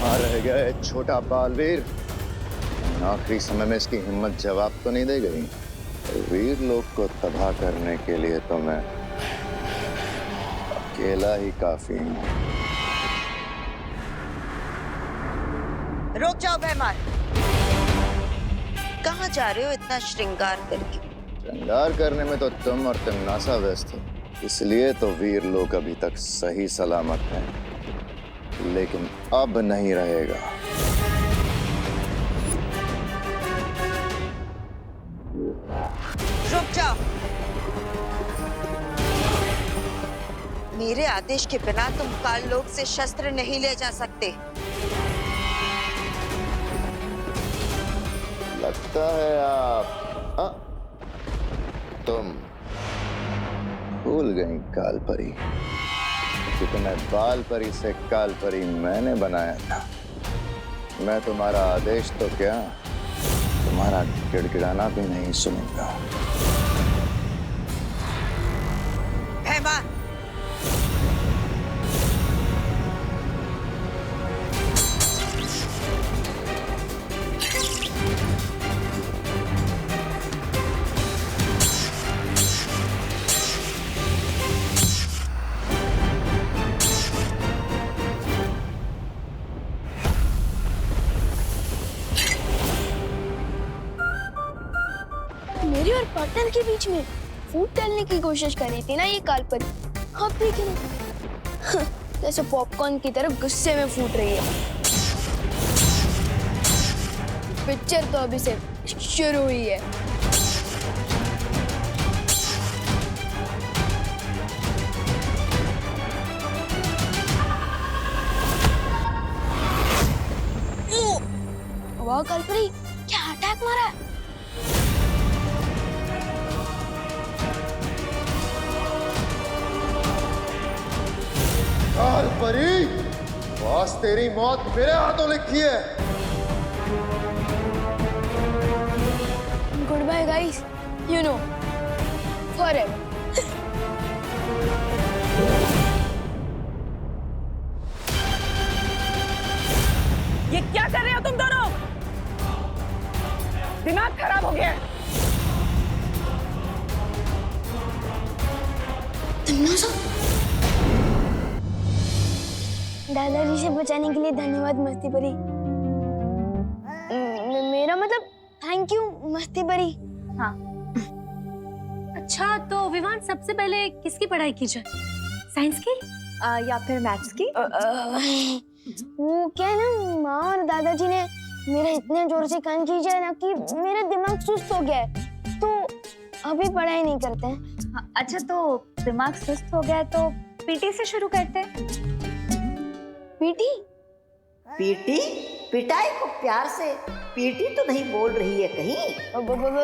कहाँ रह गए छोटा बालवीर? आखिरी समय में इसकी हिम्मत जवाब तो नहीं दे गई। वीर लोग को तबाह करने के लिए तो मैं अकेला ही काफी हूँ। रुक जाओ भैमार, कहाँ जा रहे हो इतना श्रृंगार करके? श्रृंगार करने में तो तुम और तिमनासा व्यस्त हो, इसलिए तो वीर लोग अभी तक सही सलामत हैं, लेकिन अब नहीं रहेगा। रुक जाओ, मेरे आदेश के बिना तुम काल लोक से शस्त्र नहीं ले जा सकते। लगता है तुम भूल गई काल परी कि तुम्हें बाल परी से काल परी मैंने बनाया था। मैं तुम्हारा आदेश तो क्या, तुम्हारा गिड़गिड़ाना भी नहीं सुनूंगा। भैमार, मेरी और पार्टनर के बीच में फूट डालने की कोशिश कर रही थी ना ये काल परी। अब देखिए ना, जैसे पॉपकॉर्न की तरफ गुस्से में फूट रही है। पिक्चर तो अभी से शुरू हुई है। वाह काल परी, क्या अटैक मारा है। काल परी, बॉस तेरी मौत मेरे हाथों लिखी है। Good bye guys, you know forever. ये क्या कर रहे हो तुम दोनों? दिमाग खराब हो गया। दादाजी से बचाने के लिए धन्यवाद मस्ती परी। मेरा मतलब थैंक यू मस्ती परी। हाँ। अच्छा तो विवान, सबसे पहले किसकी पढ़ाई की जाए? साइंस की या फिर मैथ्स की? वो क्या है ना, माँ और दादाजी ने मेरा इतने जोर से कान खींचा है ना कि मेरा दिमाग सुस्त हो गया है, तो अभी पढ़ाई नहीं करते हैं। हाँ, अच्छा तो दिमाग सुस्त हो गया है तो पीटी से शुरू करते हैं। पीटी? पीटी? पिटाई को प्यार से पीटी तो नहीं बोल रही है कहीं?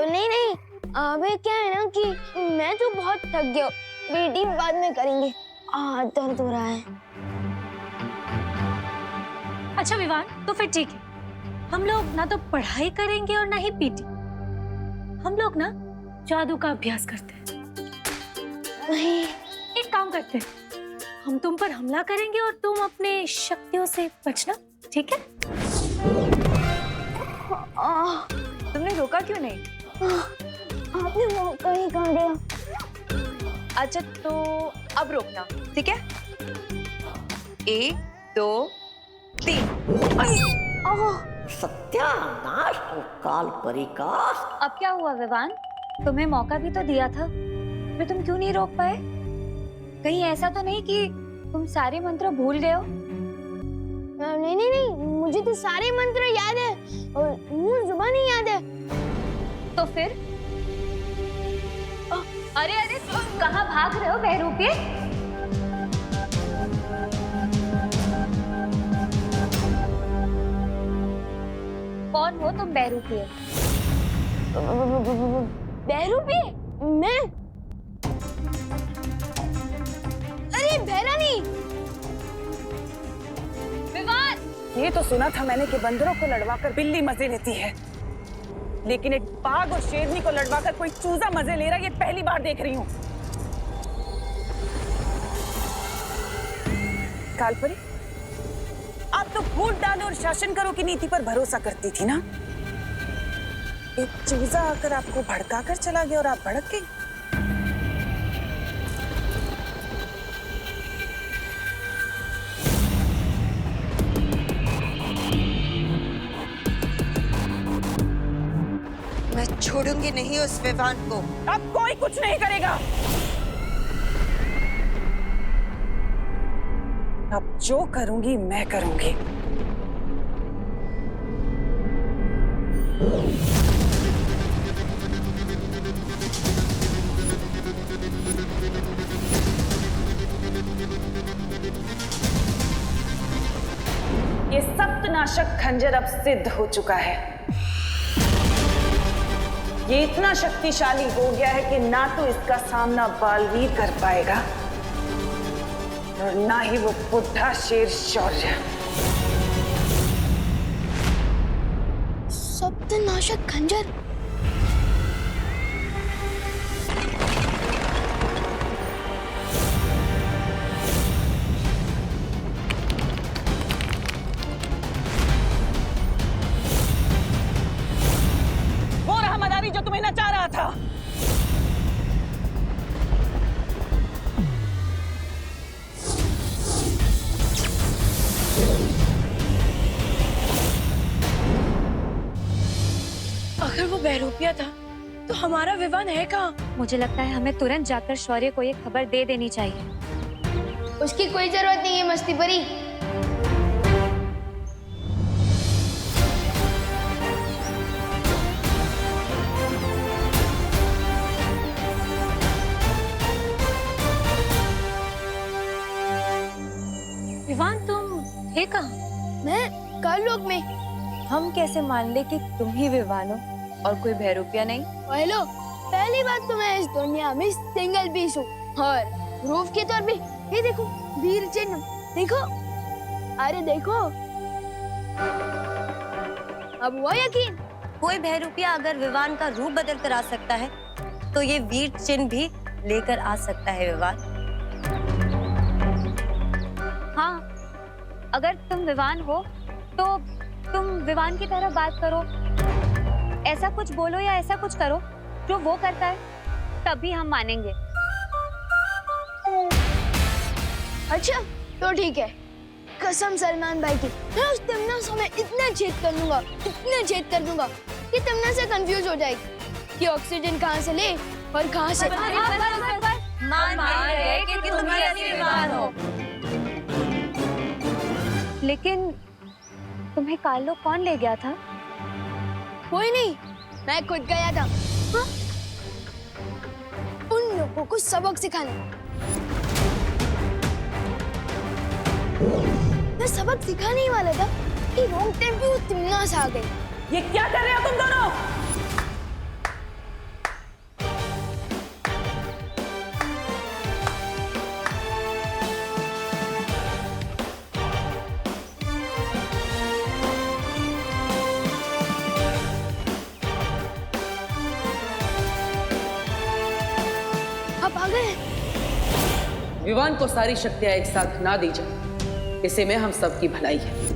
नहीं नहीं, अबे क्या है ना कि मैं तो बहुत थक गया, पीटी बाद में करेंगे, दर्द हो रहा है। अच्छा विवान, तो फिर ठीक है, हम लोग ना तो पढ़ाई करेंगे और ना ही पीटी, हम लोग ना जादू का अभ्यास करते हैं। एक काम करते हैं, हम तुम पर हमला करेंगे और तुम अपने शक्तियों से बचना, ठीक है? तुमने रोका क्यों नहीं? आपने मौका ही कहाँ दिया। अच्छा तो अब रोकना, ठीक है? 1 2 3। सत्यानाश हो काल परी का। अब क्या हुआ विवान, तुम्हें मौका भी तो दिया था, फिर तुम क्यों नहीं रोक पाए? कहीं ऐसा तो नहीं कि तुम सारे मंत्र भूल गए हो? नहीं नहीं नहीं, मुझे तो सारे मंत्र याद है और मुंह जुबान ही याद है। तो फिर? अरे अरे तुम कहाँ भाग रहे हो बहरूपिये? कौन हो तुम बहरूपिये? बहरूपिये? मैं? अरे बहरानी। विवान! ये तो सुना था मैंने कि बंदरों को लड़वाकर बिल्ली मजे लेती है, लेकिन एक बाघ और शेरनी को लड़वाकर कोई चूजा मजे ले रहा है, ये पहली बार देख रही हूँ। कालपरी, आप अब तो वोट डालो और शासन करो की नीति पर भरोसा करती थी ना। एक चूजा आकर आपको भड़का कर चला गया और आप भड़क गई। मैं छोड़ूंगी नहीं उस विवान को। अब कोई कुछ नहीं करेगा। अब जो करूंगी मैं करूंगी। ये सप्तनाशक खंजर अब सिद्ध हो चुका है। ये इतना शक्तिशाली हो गया है कि ना तो इसका सामना बालवीर कर पाएगा और ना ही वो बुढ़ा शेर शौर्य। सप्तनाशक खंजर। वो रहा मदारी जो तुम्हें नचा रहा था। अगर वो बहरूपिया था तो हमारा विवान है कहाँ? मुझे लगता है हमें तुरंत जाकर शौर्य को ये खबर दे देनी चाहिए। उसकी कोई जरूरत नहीं है मस्ती परी। विवान तुम थे कहाँ? मैं काललोक में। हम कैसे मान ले कि तुम ही विवान हो और कोई बहरूपिया नहीं? हेलो, पहली बात तो मैं इस दुनिया में सिंगल पीस हूँ और प्रूफ के तौर पे ये देखो वीर चिन्ह। देखो, अरे देखो, अब हुआ यकीन। कोई बहरूपिया अगर विवान का रूप बदल कर आ सकता है तो ये वीर चिन्ह भी लेकर आ सकता है विवान। हाँ, अगर तुम विवान हो तो तुम विवान की तरह बात करो, ऐसा कुछ बोलो या ऐसा कुछ करो जो वो करता है, तभी हम मानेंगे। अच्छा तो ठीक है, कसम सलमान भाई की, मैं उस तमन्ना में इतना छेद कर दूंगा, इतना छेद कर दूंगा कि तमन्ना से कंफ्यूज हो जाएगी कि ऑक्सीजन कहाँ से ले और कहाँ से। मान गए कि तुम ही असली विवान हो। लेकिन तुम्हें कालो कौन ले गया था? कोई नहीं, मैं खुद गया था। हाँ? उन लोगों को सबक सिखाने। मैं सबक सिखाने ही वाला था कि रॉन्ग टाइम पे वो तमन्ना से आ गई। ये क्या कर रहे हो तुम दोनों? आप आ गए? विवान को सारी शक्तियां एक साथ ना दी जाए, इसे में हम सबकी भलाई है।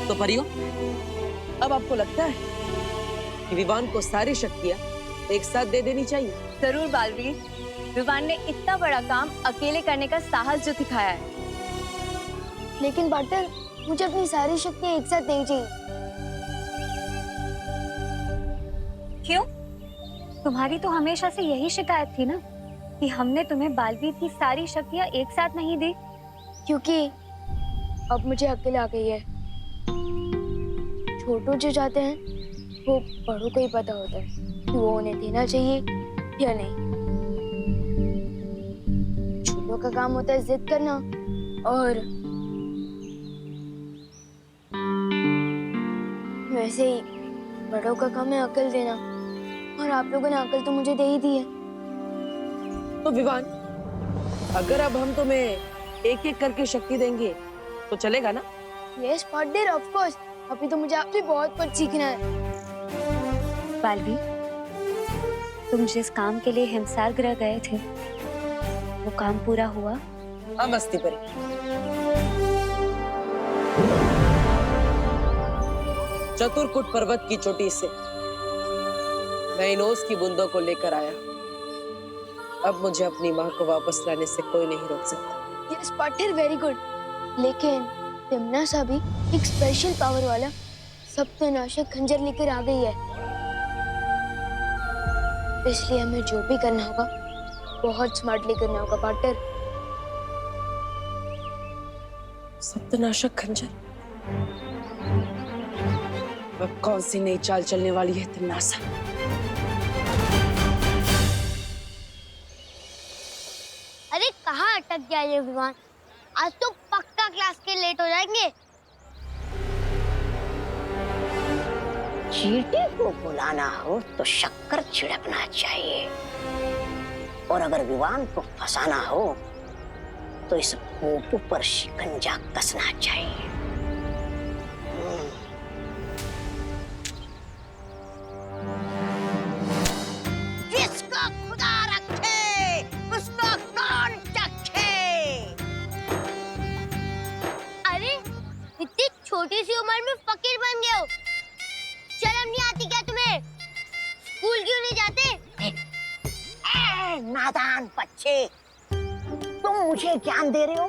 तो परियों, अब आपको लगता है कि विवान को सारी शक्तियां एक साथ दे देनी चाहिए? जरूर बालवीर, विवान ने इतना बड़ा काम अकेले करने का साहस जो दिखाया है। लेकिन पार्टनर, मुझे अपनी सारी शक्तियां एक साथ नहीं चाहिए। क्यों? तुम्हारी तो हमेशा से यही शिकायत थी ना कि हमने तुम्हें बालवीर की सारी शक्तियां एक साथ नहीं दी। क्योंकि अब मुझे अकेले आ गई है। छोटू जो चाहते हैं वो बड़ों को ही पता होता है कि वो उन्हें देना चाहिए या नहीं। छोटों का काम होता है जिद करना और वैसे ही बड़ों का काम है अकल देना, और आप लोगों ने अकल तो मुझे दे ही दी है। तो विवान, अगर अब हम तुम्हें एक एक करके शक्ति देंगे तो चलेगा ना? Yes partner, of course. अभी तो मुझे आपसे बहुत कुछ सीखना है। बालवीर, तुम जिस काम के लिए हिमसार ग्रह गए थे वो काम पूरा हुआ? हाँ मस्ती परी। चतुरकुट पर्वत की चोटी से मैं इन ओस की बूंदों को लेकर आया। अब मुझे अपनी माँ को वापस लाने से कोई नहीं रोक सकता। Yes partner, very good. लेकिन तिमनासा भी एक स्पेशल पावर वाला सप्तनाशक खंजर लेकर आ गई है, इसलिए हमें जो भी करना होगा बहुत स्मार्टली करना होगा पार्टनर। सप्तनाशक खंजर? अब कौन सी नई चाल चलने वाली है तिमनासा? अरे कहाँ अटक गया ये विमान? आज तो पक्का क्लास के लेट हो जाएंगे। चींटी को बुलाना हो तो शक्कर छिड़कना चाहिए, और अगर विवान को फंसाना हो तो इस पोपू पर शिकंजा कसना चाहिए। जिसको खुदा रखे उसको कौन चखे। अरे इतनी छोटी सी उम्र में फकीर बन गए हो, शर्म नहीं आती क्या तुम्हें? स्कूल क्यों नहीं जाते? नादान बच्चे, तुम मुझे ज्ञान दे रहे हो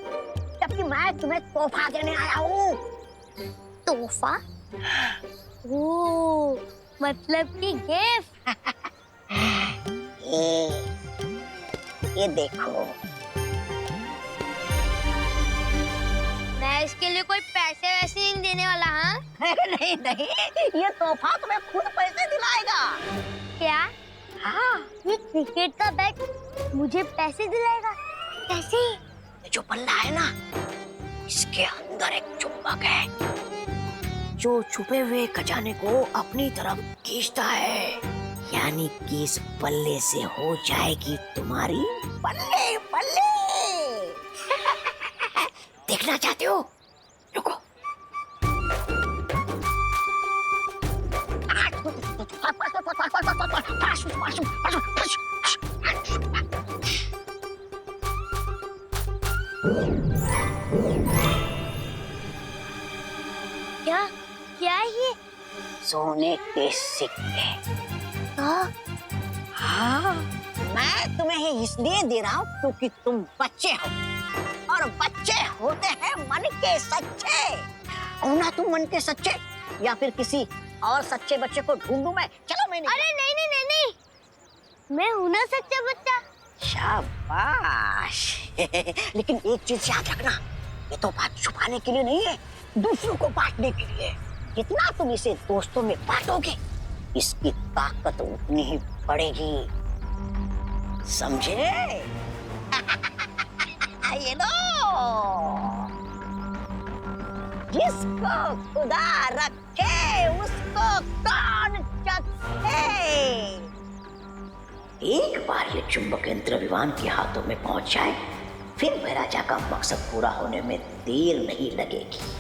जबकि मैं तुम्हें तोहफा देने आया हूँ। तोहफा? ओ, मतलब कि गिफ्ट। ये देखो। मैं इसके लिए कोई पैसे वैसे नहीं देने वाला। हाँ नहीं नहीं, ये तोहफा तुम्हें खुद पैसे दिलाएगा। क्या? हाँ, ये क्रिकेट का बैट मुझे पैसे दिलाएगा? कैसे? ये जो बल्ला है ना, इसके अंदर एक चुंबक है जो छुपे हुए खजाने को अपनी तरफ खींचता है, यानी कि इस बल्ले से हो जाएगी तुम्हारी बल्ले बल्ले। देखना चाहते हो? रुको। क्या? क्या है ये? सोने के सिक्के। हाँ, मैं तुम्हें ही इसलिए दे रहा हूँ क्योंकि तुम बच्चे हो, और बच्चे होते हैं मन के सच्चे। हो ना तुम मन के सच्चे, या फिर किसी और सच्चे बच्चे को ढूंढूं मैं? चलो मैंने। अरे नहीं नहीं नहीं नहीं, मैं हूं ना सच्चा बच्चा। शाबाश। लेकिन एक चीज याद रखना, ये तो बात छुपाने के लिए नहीं है, दूसरों को बांटने के लिए। जितना तुम इसे दोस्तों में बांटोगे, इसकी ताकत उतनी ही बढ़ेगी, समझे? ये लो, जिसको खुदा रखे उसको कौन चखे। एक बार ये चुंबक यंत्र विमान के हाथों में पहुंच जाए, फिर महाराजा का मकसद पूरा होने में देर नहीं लगेगी।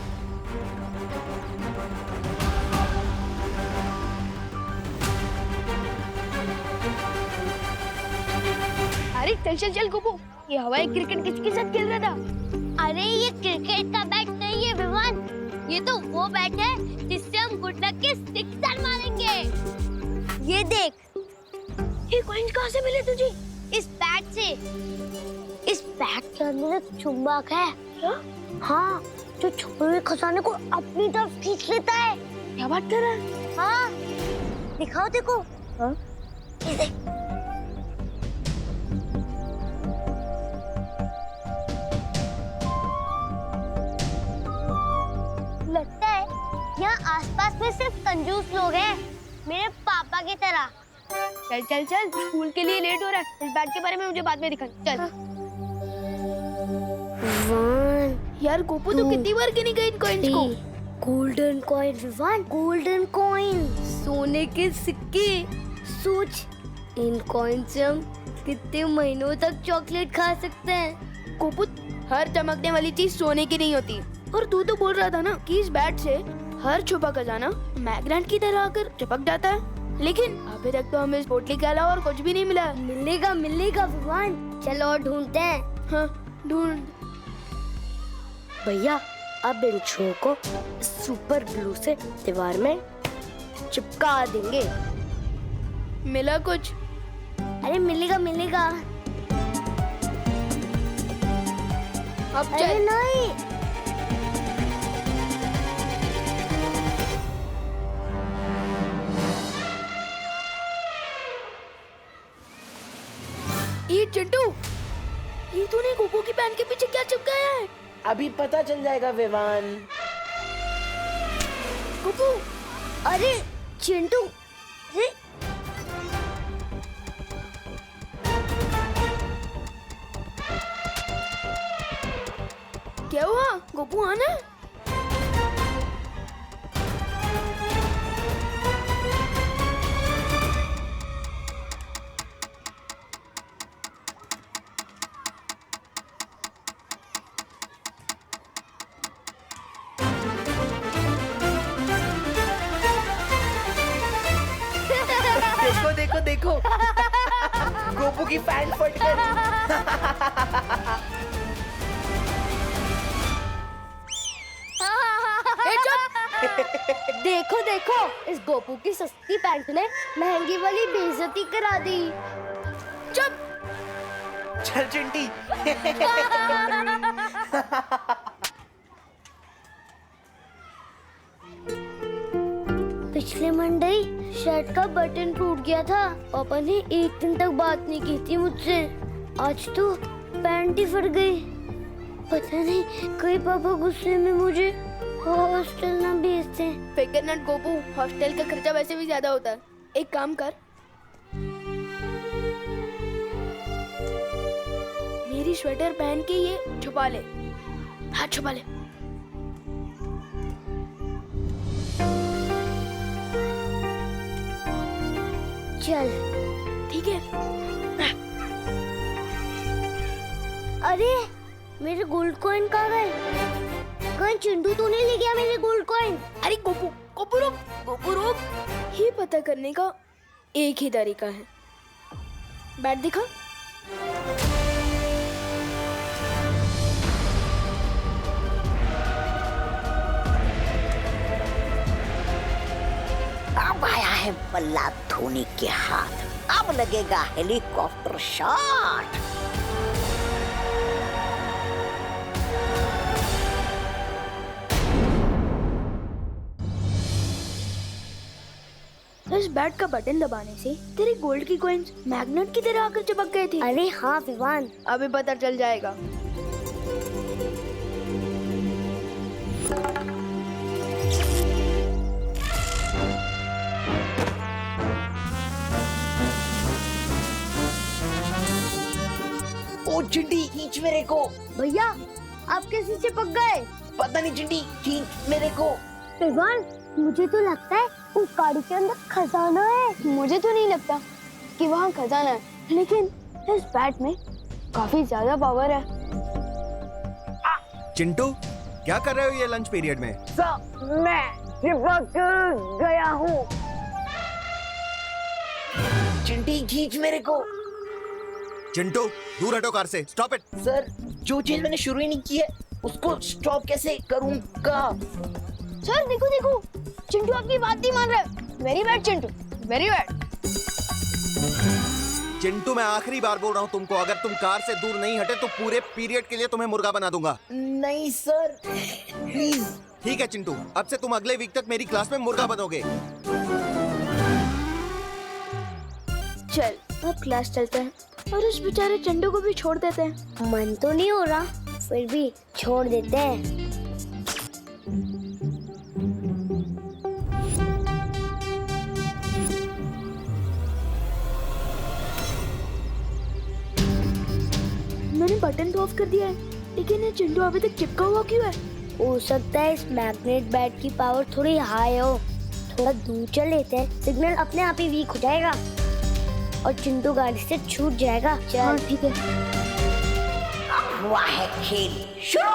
अरे चल चल चल गोपू, ये हवाई क्रिकेट किसके साथ खेल रहा था? अरे ये क्रिकेट का बैट नहीं है विमान, ये तो वो बैट है जिससे हम गुड लक के सिक्सर मारेंगे। ये देख। ये कॉइंस कहाँ से मिले तुझे? इस बैट से। इस बैट के अंदर एक चुंबक है। क्या? हाँ, जो छुपे हुए खजाने को अपनी तरफ खींच लेता है। क्या बात कर रहा है? हाँ, दिखाओ देखो। हाँ? ये देख। लगता है यहाँ आसपास में सिर्फ कंजूस लोग हैं, मेरे पापा की तरह। चल चल चल, स्कूल के लिए लेट हो रहा है। इस बैट के बारे में मुझे बाद में दिखा। चल। यार गोपू तो कितनी बार गिनी गई इन कॉइन्स को। Golden coin Vivaan, golden coin, सोने के सिक्के। सोच, इन कॉइन से हम कितने महीनों तक चॉकलेट खा सकते हैं। गोपू, हर चमकने वाली चीज सोने की नहीं होती। और तू तो बोल रहा था ना कि इस बैट से हर छुपा खजाना मैग्नेट की तरह आकर चिपक जाता है, लेकिन अभी तक तो हमें इस पोटली के अलावा और कुछ भी नहीं मिला। मिलेगा मिलेगा भगवान, चलो और ढूंढते हैं। हाँ ढूंढ। भैया अब इन छुओं को सुपर ग्लू से दीवार में चिपका देंगे। मिला कुछ? अरे मिलेगा मिलेगा। अब अरे चल। नहीं, ये चिंटू, ये तूने गोपू की पैंट के पीछे क्या चिपकाया है? अभी पता चल जाएगा विवान। गोपू, अरे चिंटू, अरे क्या हुआ? गोपू आना। देखो देखो देखो, गोपू की पैंट फट गई। देखो देखो, इस गोपू की सस्ती पैंट ने महंगी वाली बेइज्जती करा दी। चुप। चल चिंटी। पिछले मंडे शर्ट का बटन टूट गया था। पापा ने एक दिन तक बात नहीं की थी मुझसे। आज तो पैंट ही फट गई। पता नहीं कहीं पापा गुस्से में मुझे हॉस्टल ना भेजते। फिकर नट गोपू, हॉस्टल का खर्चा वैसे भी ज्यादा होता है। एक काम कर, मेरी स्वेटर पहन के ये छुपा ले। हाँ छुपा ले। चल ठीक है। अरे मेरे गोल्ड कॉइन कहाँ गए? कहीं चिंटू तो नहीं ले गया मेरे गोल्ड कॉइन? अरे गोपू, गोपू रुक, गोपू रुक। ये पता करने का एक ही तरीका है। बैट दिखा। अब आया है बल्ला धोनी के हाथ, अब लगेगा हेलीकॉप्टर शॉट। इस बैट का बटन दबाने से तेरे गोल्ड की कॉइन्स मैग्नेट की तरह आकर चिपक गए थे। अरे हाँ विवान, अभी पता चल जाएगा। ओ चिंटी, खींच मेरे को। भैया आप कैसे चिपक गए? पता नहीं चिंटी, खींच मेरे को। विवान, मुझे तो लगता है उस गाड़ी के अंदर खजाना है। मुझे तो नहीं लगता कि वहाँ खजाना है, लेकिन इस बैट में काफी ज्यादा पावर है। चिंटू, क्या कर रहे हो ये लंच पीरियड में? सर मैं चिपक गया हूँ। चिंटी खींच मेरे को। चिंटू, दूर हटो कार से। Stop it. सर जो चीज मैंने शुरू ही नहीं की है उसको स्टॉप कैसे करूँगा? सर देखो देखो, चिंटू आपकी बात नहीं मान रहा है। Very bad Chintu, very bad. Chintu, मैं आखिरी बार बोल रहा हूँ तुमको, अगर तुम कार से दूर नहीं हटे तो पूरे पीरियड के लिए तुम्हें मुर्गा बना दूंगा। नहीं सर, प्लीज। ठीक है चिंटू, अब से तुम अगले वीक तक मेरी क्लास में मुर्गा बनोगे। चल अब क्लास चलते हैं और उस बेचारे चिंटू को भी छोड़ देते हैं। मन तो नहीं हो रहा, फिर भी छोड़ देते हैं। मैंने बटन तो ऑफ कर दिया है, लेकिन ये चिंटू अभी तक चिपका हुआ क्यों है? हो सकता है इस मैग्नेट बैट की पावर थोड़ी हाई हो। थोड़ा दूर चल लेते हैं, सिग्नल अपने आप ही वीक हो जाएगा और चिंटू गाड़ी से छूट जाएगा। चल हाँ ठीक है। हुआ है खेल शुरू।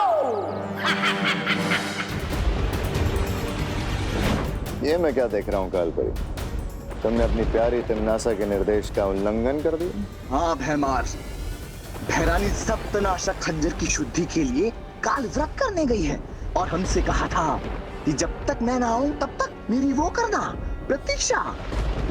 ये मैं क्या देख रहा हूँ कालपरी? तुमने अपनी प्यारी तिमनासा के निर्देश का उल्लंघन कर दिया। हाँ भैमार, भैरानी सप्तनाशक खंजर की शुद्धि के लिए काल व्रत करने गई है और हमसे कहा था कि जब तक मैं ना आऊं तब तक मेरी वो करना प्रतीक्षा।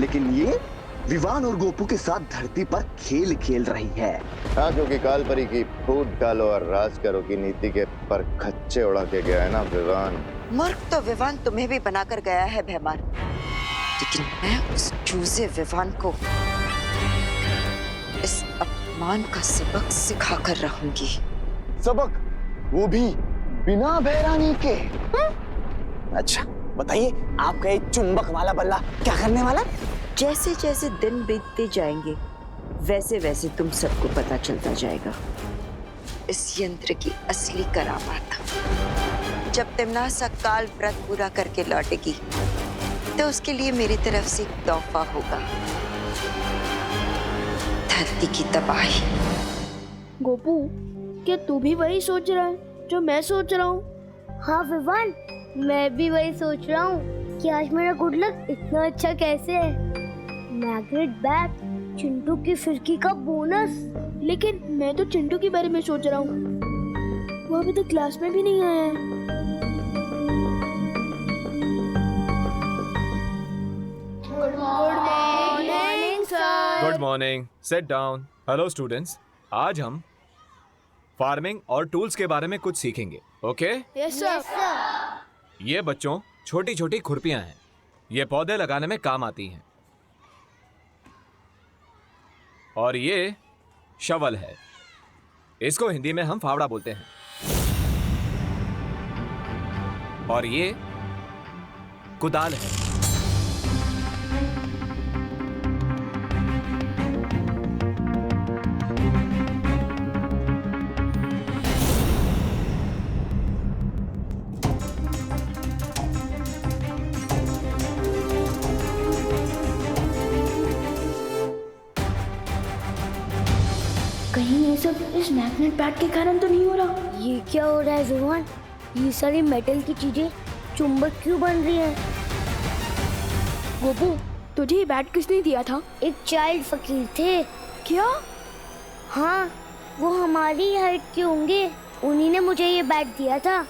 लेकिन ये विवान और गोपू के साथ धरती पर खेल खेल रही है। हाँ, क्योंकि कालपरी की फूट डालो और राज करो की नीति के पर खच्चे उड़ा के गया है ना विवान। मूर्ख तो विवान तुम्हें भी बनाकर गया है भैमार, लेकिन मैं उस चूजे विवान को इस अपमान का सबक सिखा कर रहूंगी। सबक? वो भी बिना भैरानी के? अच्छा बताइए, आपका ये चुंबक वाला बल्ला क्या करने वाला? जैसे जैसे दिन बीतते जाएंगे वैसे वैसे तुम सबको पता चलता जाएगा इस यंत्र की असली करामात। जब तिमनासा काल व्रत पूरा करके लौटेगी तो उसके लिए मेरी तरफ से एक तोहफा होगा, धरती की तबाही। गोपू, क्या तू भी वही सोच रहा है जो मैं सोच रहा हूँ? हाँ विवान, मैं भी वही सोच रहा हूँ कि आज मेरा गुड लक इतना अच्छा कैसे है। मैग्नेट बैग, चिंटू की फिरकी का बोनस। लेकिन मैं तो चिंटू के बारे में सोच रहा हूँ, वो अभी तक क्लास में भी नहीं आया है। Good morning sir. Good morning, sit down. Hello students, आज हम फार्मिंग और टूल्स के बारे में कुछ सीखेंगे। ओके? Yes sir. ये बच्चों छोटी छोटी खुरपियां हैं, ये पौधे लगाने में काम आती हैं। और ये शवल है, इसको हिंदी में हम फावड़ा बोलते हैं। और ये कुदाल है। कहीं ये सब इस मैग्नेट पैड के कारण तो नहीं हो रहा? ये क्या हो रहा है विवान? ये सारी मेटल की चीजें चुंबक क्यों बन रही हैं? गोपू, तुझे ये बैट किसने दिया था? एक चाइल्ड फकीर थे। क्या? हाँ, वो हमारी हाइट के होंगे, उन्हीं ने मुझे ये बैट दिया था।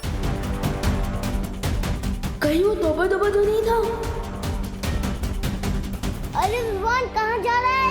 कहीं वो तोबा तोबा तो नहीं था? अरे विवान, कहाँ जा रहा है?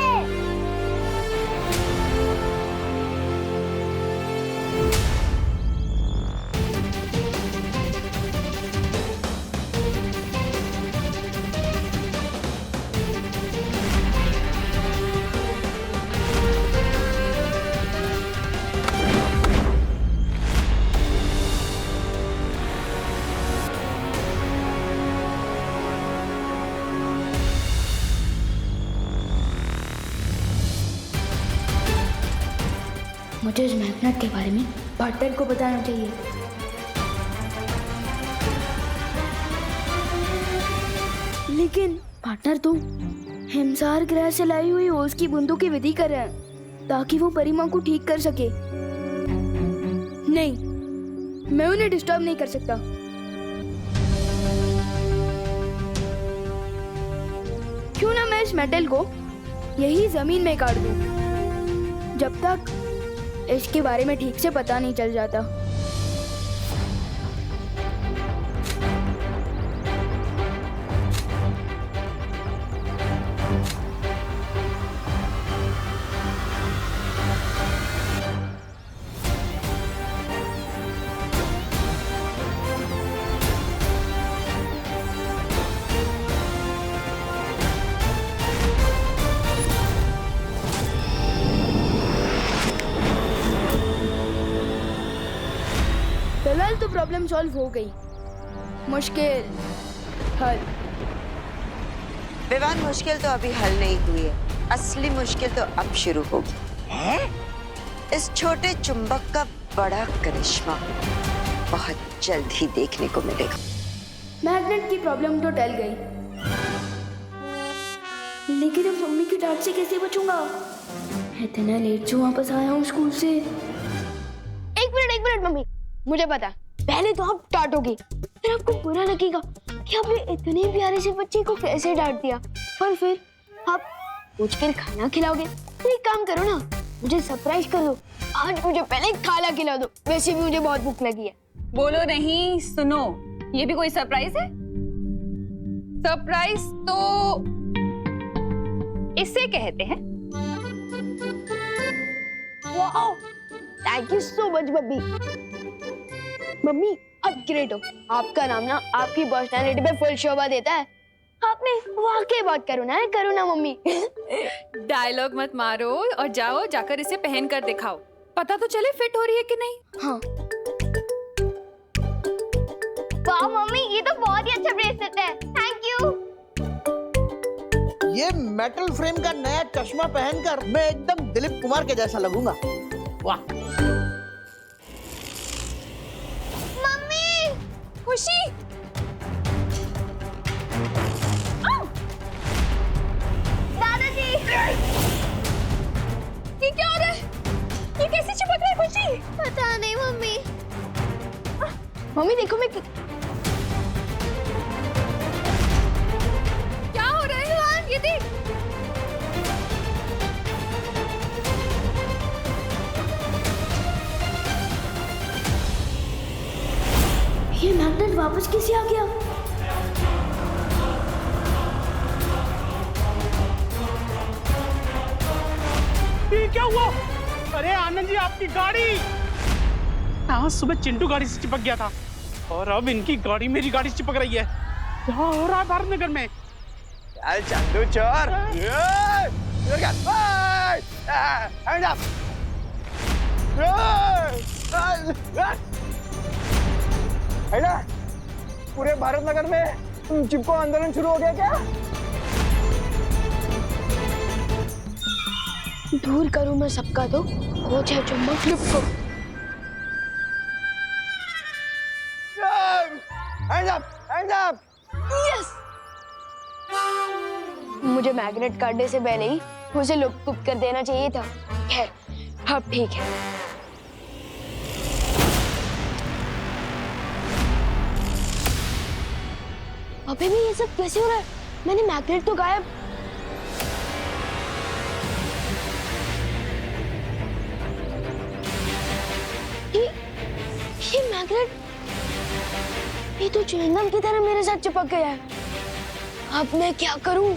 मुझे इस मैग्नेट के बारे में पार्टनर को बताना चाहिए। लेकिन पार्टनर, तुम हिमसार ग्रह से लाई हुई ओस की बूंदों की विधि कर रहे हैं ताकि वो परिमा को ठीक कर सके। नहीं, मैं उन्हें डिस्टर्ब नहीं कर सकता। क्यों ना मैं इस मेटल को यही जमीन में काट दूं, जब तक इसके बारे में ठीक से पता नहीं चल जाता। फिलहाल तो प्रॉब्लम सॉल्व हो गई, मुश्किल हल। विवान, मुश्किल तो अभी हल नहीं हुई है, असली मुश्किल तो अब शुरू होगी। है? इस छोटे चुंबक का बड़ा करिश्मा बहुत जल्द ही देखने को मिलेगा। मैग्नेट की प्रॉब्लम तो टल गई, लेकिन अब मम्मी की डांट से कैसे बचूंगा? इतना लेट जो वापस आया हूँ स्कूल से। मिनट मम्मी, मुझे पता, पहले तो आप डांटोगी, फिर आपको बुरा लगेगा कि आपने इतने प्यारे से बच्चे को कैसे डांट दिया, और फिर आप पूछकर खाना खिलाओगे। तो एक काम करो ना, मुझे सरप्राइज कर दो, आज मुझे पहले खाना खिला दो, वैसे भी मुझे बहुत भूख लगी है। बोलो नहीं, सुनो, ये भी कोई सरप्राइज है? सरप्राइज तो इसे कहते हैं। Wow, thank you so much mummy. Mummy आप ग्रेट हो, आपका नाम ना आपकी पर्सनालिटी पे फुल शोभा देता है। आपने वाकई बात करो ना मम्मी। डायलॉग मत मारो और जाओ, जाकर इसे पहन कर दिखाओ, पता तो चले फिट हो रही है कि नहीं। हाँ। वाह मम्मी, ये तो बहुत ही अच्छा ब्रेसलेट है, थैंक यू। ये मेटल फ्रेम का नया चश्मा पहनकर मैं एकदम दिलीप कुमार के जैसा लगूंगा। वाह। मम्मी, खुशी, दादाजी, ये क्या हो रहा है? ये कैसे चिपक रहा है खुशी? पता नहीं मम्मी। मम्मी देखो मैं क्या हो रहा है? ये देख। ये मैग्नेट वापस कैसे आ गया? ये क्या हुआ? अरे आनंद जी, आपकी गाड़ी! हाँ, सुबह चिंटू गाड़ी से चिपक गया था और अब इनकी गाड़ी मेरी गाड़ी से चिपक रही है। क्या हो रहा है भारत नगर में? चल चंदू चोर! पूरे भारत नगर में चिपको आंदोलन शुरू हो गया क्या? दूर करूं मैं सबका तो वो चाहे चुम्बक फ्लिप को। Hands up! यस! मुझे मैग्नेट काटने से पहले ही उसे लुप्त कर देना चाहिए था। खैर, अब ठीक है। अबे भी ये सब कैसे हो रहा है? मैंने मैग्नेट तो गायब। ये मैग्नेट, ये तो च्युइंगम की तरह मेरे साथ चिपक गया है। अब मैं क्या करूं?